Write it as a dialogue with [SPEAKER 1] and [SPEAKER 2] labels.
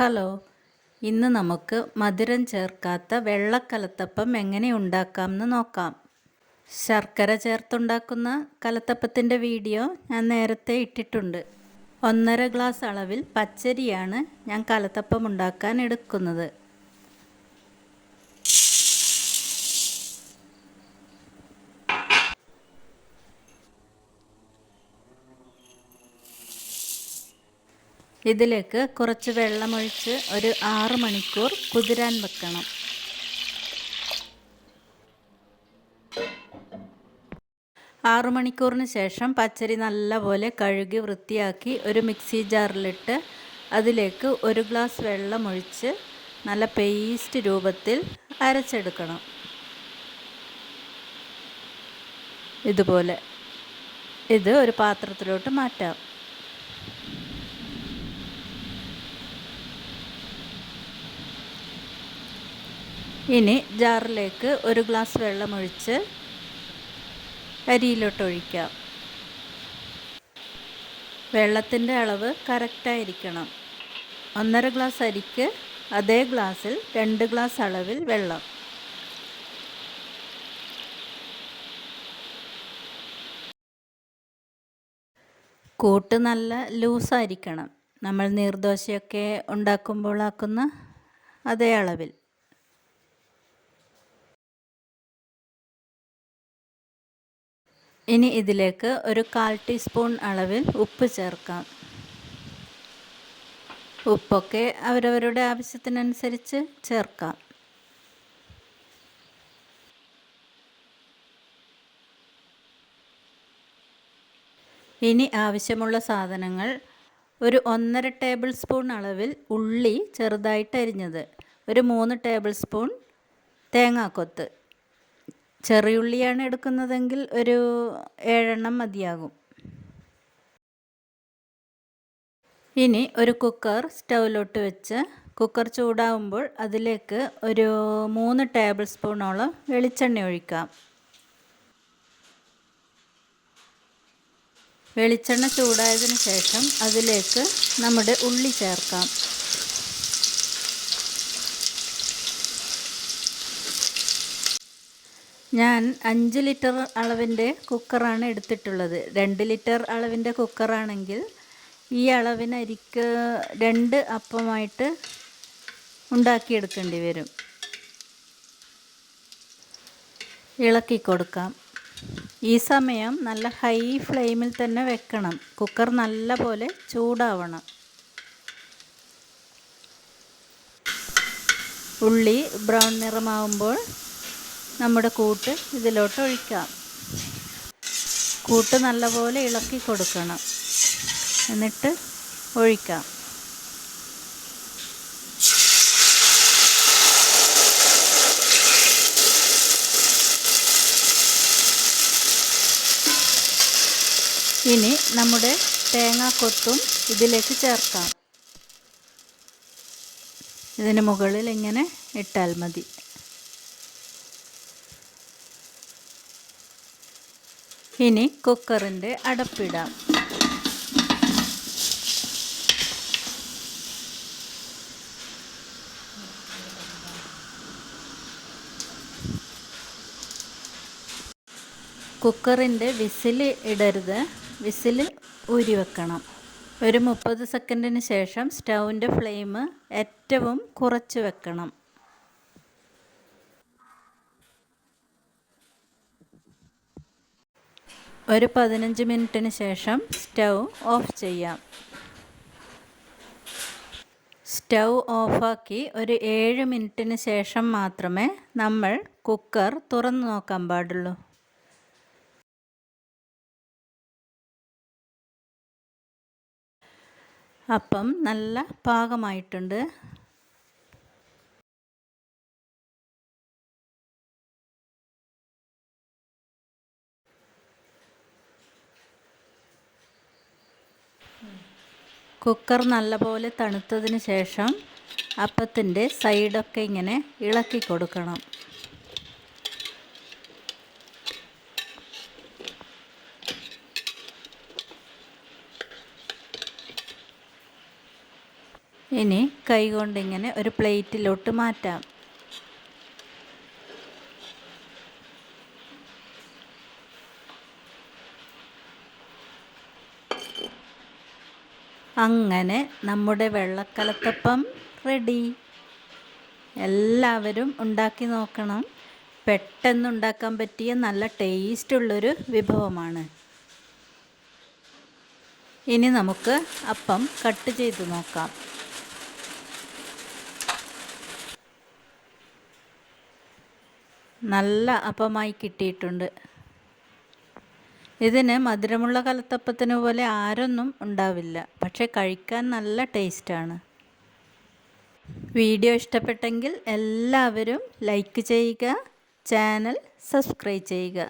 [SPEAKER 1] Hello, ഇന്ന് നമുക്ക് മധുരം ചേർക്കാത്ത വെള്ളക്കലത്തപ്പം എങ്ങനെ ഉണ്ടാക്കാമെന്ന് നോക്കാം. ശർക്കര ചേർത്തുണ്ടാക്കുന്ന കലത്തപ്പത്തിൻ്റെ വീഡിയോ ഞാൻ നേരത്തെ ഇട്ടിട്ടുണ്ട്. 1.5 ഗ്ലാസ് അളവിൽ പച്ചരിയാണ് ഞാൻ കലത്തപ്പം ഉണ്ടാക്കാൻ എടുക്കുന്നത്. ഇതിലേക്ക് കുറച്ച് വെള്ളമൊഴിച്ച് ഒരു 6 മണിക്കൂർ കുതിരാൻ വെക്കണം. ആറു മണിക്കൂറിന് ശേഷം പച്ചരി നല്ലപോലെ കഴുകി വൃത്തിയാക്കി ഒരു മിക്സി ജാറിലിട്ട് അതിലേക്ക് 1 ഗ്ലാസ് വെള്ളമൊഴിച്ച് നല്ല പേസ്റ്റ് രൂപത്തിൽ അരച്ചെടുക്കണം. ഇതുപോലെ ഇത് ഒരു പാത്രത്തിലോട്ട് മാറ്റാം. ഇനി ജാറിലേക്ക് 1 ഗ്ലാസ് വെള്ളമൊഴിച്ച് അരിയിലോട്ടൊഴിക്കാം. വെള്ളത്തിൻ്റെ അളവ് കറക്റ്റായിരിക്കണം. 1.5 ഗ്ലാസ് അരിക്ക് അതേ ഗ്ലാസ്സിൽ 2 ഗ്ലാസ് അളവിൽ വെള്ളം. കൂട്ട് നല്ല ലൂസായിരിക്കണം. നമ്മൾ നീർദോശയൊക്കെ ഉണ്ടാക്കുമ്പോൾ ആക്കുന്ന അതേ അളവിൽ. ഇനി ഇതിലേക്ക് ഒരു 1/4 ടീസ്പൂൺ അളവിൽ ഉപ്പ് ചേർക്കാം. ഉപ്പൊക്കെ അവരവരുടെ ആവശ്യത്തിനനുസരിച്ച് ചേർക്കാം. ഇനി ആവശ്യമുള്ള സാധനങ്ങൾ: ഒരു 1.5 ടേബിൾ സ്പൂൺ അളവിൽ ഉള്ളി ചെറുതായിട്ട് അരിഞ്ഞത്, ഒരു 3 ടേബിൾ സ്പൂൺ തേങ്ങാക്കൊത്ത്. ചെറിയുള്ളിയാണ് എടുക്കുന്നതെങ്കിൽ ഒരു 7 എണ്ണം മതിയാകും. ഇനി ഒരു കുക്കർ സ്റ്റൗവിലോട്ട് വെച്ച് കുക്കർ ചൂടാവുമ്പോൾ അതിലേക്ക് ഒരു 3 ടേബിൾ സ്പൂണോളം വെളിച്ചെണ്ണ ഒഴിക്കാം. വെളിച്ചെണ്ണ ചൂടായതിനു ശേഷം അതിലേക്ക് നമ്മുടെ ഉള്ളി ചേർക്കാം. ഞാൻ 5 ലിറ്റർ അളവിൻ്റെ കുക്കറാണ് എടുത്തിട്ടുള്ളത്. 2 ലിറ്റർ അളവിൻ്റെ കുക്കറാണെങ്കിൽ ഈ അളവിന് അരിക്ക് 2 അപ്പമായിട്ട് ഉണ്ടാക്കിയെടുക്കേണ്ടി വരും. ഇളക്കി കൊടുക്കാം. ഈ സമയം നല്ല ഹൈ ഫ്ലെയിമിൽ തന്നെ വെക്കണം. കുക്കർ നല്ല പോലെ ചൂടാവണം. ഉള്ളി ബ്രൗൺ നിറമാവുമ്പോൾ നമ്മുടെ കൂട്ട് ഇതിലോട്ട് ഒഴിക്കാം. കൂട്ട് നല്ലപോലെ ഇളക്കി കൊടുക്കണം. എന്നിട്ട് ഒഴിക്കാം. ഇനി നമ്മുടെ തേങ്ങാക്കൊത്തും ഇതിലേക്ക് ചേർക്കാം. ഇതിന് മുകളിൽ ഇങ്ങനെ ഇട്ടാൽ മതി. ഇനി കുക്കറിൻ്റെ അടപ്പിടാം. കുക്കറിൻ്റെ വിസിൽ ഇടരുത്. വിസിൽ ഊരി വെക്കണം. ഒരു 30 സെക്കൻഡിന് ശേഷം സ്റ്റൗവിൻ്റെ ഫ്ലെയിം ഏറ്റവും കുറച്ച് വെക്കണം. ഒരു 15 മിനിറ്റിന് ശേഷം സ്റ്റൗ ഓഫ് ചെയ്യാം. സ്റ്റൗ ഓഫാക്കി ഒരു 7 മിനിറ്റിന് ശേഷം മാത്രമേ നമ്മൾ കുക്കർ തുറന്നു നോക്കാൻ പാടുള്ളൂ. അപ്പം നല്ല പാകമായിട്ടുണ്ട്. കുക്കർ നല്ലപോലെ തണുത്തതിന് ശേഷം അപ്പത്തിൻ്റെ സൈഡൊക്കെ ഇങ്ങനെ ഇളക്കി കൊടുക്കണം. ഇനി കൈ കൊണ്ടിങ്ങനെ ഒരു പ്ലേറ്റിലോട്ട് മാറ്റാം. അങ്ങനെ നമ്മുടെ വെള്ളക്കലത്തപ്പം റെഡി. എല്ലാവരും ഉണ്ടാക്കി നോക്കണം. പെട്ടെന്ന് ഉണ്ടാക്കാൻ പറ്റിയ നല്ല ടേസ്റ്റുള്ളൊരു വിഭവമാണ്. ഇനി നമുക്ക് അപ്പം കട്ട് ചെയ്ത് നോക്കാം. നല്ല അപ്പമായി കിട്ടിയിട്ടുണ്ട്. ഇതിന് മധുരമുള്ള കലത്തപ്പത്തിന് പോലെ ആരൊന്നും ഉണ്ടാവില്ല, പക്ഷെ കഴിക്കാൻ നല്ല ടേസ്റ്റാണ്. വീഡിയോ ഇഷ്ടപ്പെട്ടെങ്കിൽ എല്ലാവരും ലൈക്ക് ചെയ്യുക, ചാനൽ സബ്സ്ക്രൈബ് ചെയ്യുക.